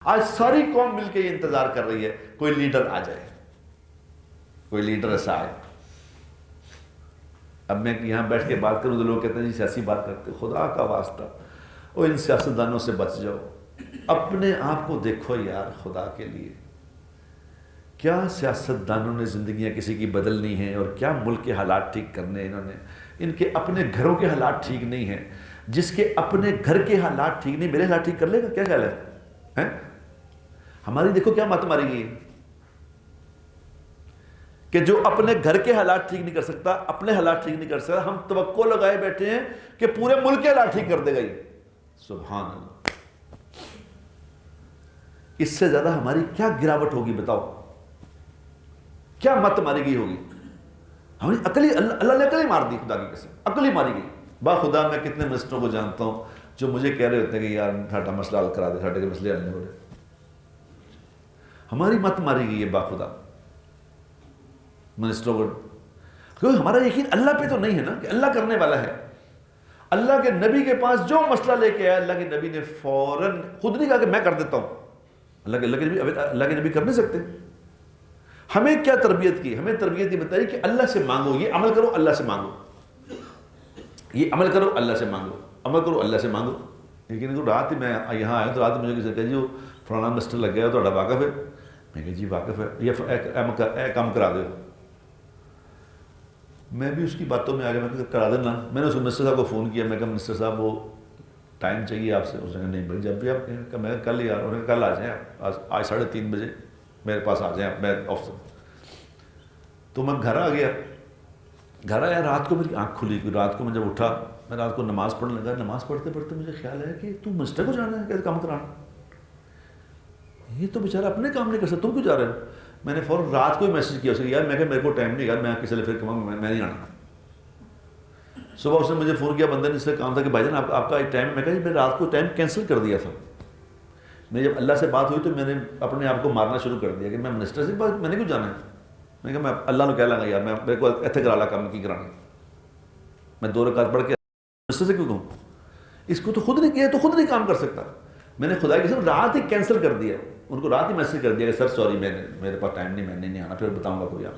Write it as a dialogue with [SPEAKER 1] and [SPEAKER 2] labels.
[SPEAKER 1] آج ساری قوم مل کے یہ انتظار کر رہی ہے کوئی لیڈر آ جائے، کوئی لیڈر ایسا آئے۔ اب میں یہاں بیٹھ کے بات کروں تو لوگ کہتے ہیں جی سیاسی بات کرتے، خدا کا واسطہ اور ان سیاستدانوں سے بچ جاؤ، اپنے آپ کو دیکھو یار خدا کے لیے۔ کیا سیاستدانوں نے زندگیاں کسی کی بدلنی ہیں اور کیا ملک کے حالات ٹھیک کرنے، انہوں نے ان کے اپنے گھروں کے حالات ٹھیک نہیں ہیں۔ جس کے اپنے گھر کے حالات ٹھیک نہیں، میرے حالات ٹھیک کر لے گا؟ کیا خیال ہے؟ ہماری دیکھو کیا مت ماری گئی کہ جو اپنے گھر کے حالات ٹھیک نہیں کر سکتا، اپنے حالات ٹھیک نہیں کر سکتا، ہم توقع لگائے بیٹھے ہیں کہ پورے ملک کے حالات ٹھیک کر دے گا۔ سبحان اللہ، اس سے زیادہ ہماری کیا گراوٹ ہوگی بتاؤ؟ کیا مت ماری گئی ہوگی؟ ہماری عقل ہی اللہ نے عقل ہی مار دی، خدا کی قسم عقل ہی ماری گئی۔ با خدا میں کتنے منسٹروں کو جانتا ہوں جو مجھے کہہ رہے ہوتے ہیں کہ یار ساڈا مسئلہ حل کرا دے، ساڈے کے مسئلے حل نہیں ہو رہے۔ ہماری مت ماری گئی ہے با خدا منسٹروں کو، کیونکہ ہمارا یقین اللہ پہ تو نہیں ہے نا کہ اللہ کرنے والا ہے۔ اللہ کے نبی کے پاس جو مسئلہ لے کے آیا، اللہ کے نبی نے فوراً خود نہیں کہا کہ میں کر دیتا ہوں۔ اللہ کے نبی کر نہیں سکتے۔ ہمیں کیا تربیت کی؟ ہمیں تربیت یہ بتائی کہ اللہ سے مانگو، یہ عمل کرو اللہ سے مانگو، یہ عمل کرو اللہ سے مانگو، عمل کرو اللہ سے مانگو۔ لیکن رات ہی میں یہاں آیا تو رات مجھے کسی نے کہا جی وہ فلانا مسٹر لگ گیا تو واقف ہے؟ میں کہا جی واقف ہے، یہ کام کرا دو۔ میں بھی اس کی باتوں میں آ گیا، میں کہا کرا دینا۔ میں نے اس منسٹر صاحب کو فون کیا، میں کہا منسٹر صاحب وہ ٹائم چاہیے آپ سے۔ اس نے کہا نہیں بھائی جب بھی آپ کہیں۔ میں کل یار، انہوں نے کل آ جائیں آپ، آج 3:30 بجے میرے پاس آ جائیں میں آفس۔ تو میں گھر آ گیا، گھر آیا، رات کو میری آنکھ کھلی، رات کو میں جب اٹھا، میں رات کو نماز پڑھنے لگا، نماز پڑھتے پڑھتے مجھے خیال ہے کہ تو منسٹر کو جانا ہے کیا کام کرانا؟ یہ تو بیچارہ اپنے کام نہیں کر سکتا، تم کیوں جا رہے ہو؟ میں نے فوراً رات کو ہی میسج کیا اسے، یار میں کہا میرے کو ٹائم نہیں، یار میں کسی پھر کہوں میں نہیں آنا۔ صبح اس نے مجھے فون کیا، بندے نے اس سے کام تھا کہ بھائی جان آپ کا ایک ٹائم، میں کہا جی میں رات کو ٹائم کینسل کر دیا تھا۔ میں جب اللہ سے بات ہوئی تو میں نے اپنے آپ کو مارنا شروع کر دیا کہ میں منسٹر سے بات، میں نے کیوں جانا ہے؟ میں کہا میں اللہ نے کہہ لوں گا یار، میں میرے کو ایتھے کرا لا کام کی کرانا، میں 2 رکعت پڑھ کے منسٹر سے کیوں کہوں؟ اس کو تو خود نہیں کیا، تو خود نہیں کام کر سکتا۔ میں نے خدا کی قسم رات ہی کینسل کر دیا، ان کو رات ہی میسج کر دیا کہ سر سوری میرے پاس ٹائم نہیں، میں نہیں آنا، پھر بتاؤں گا کوئی آپ۔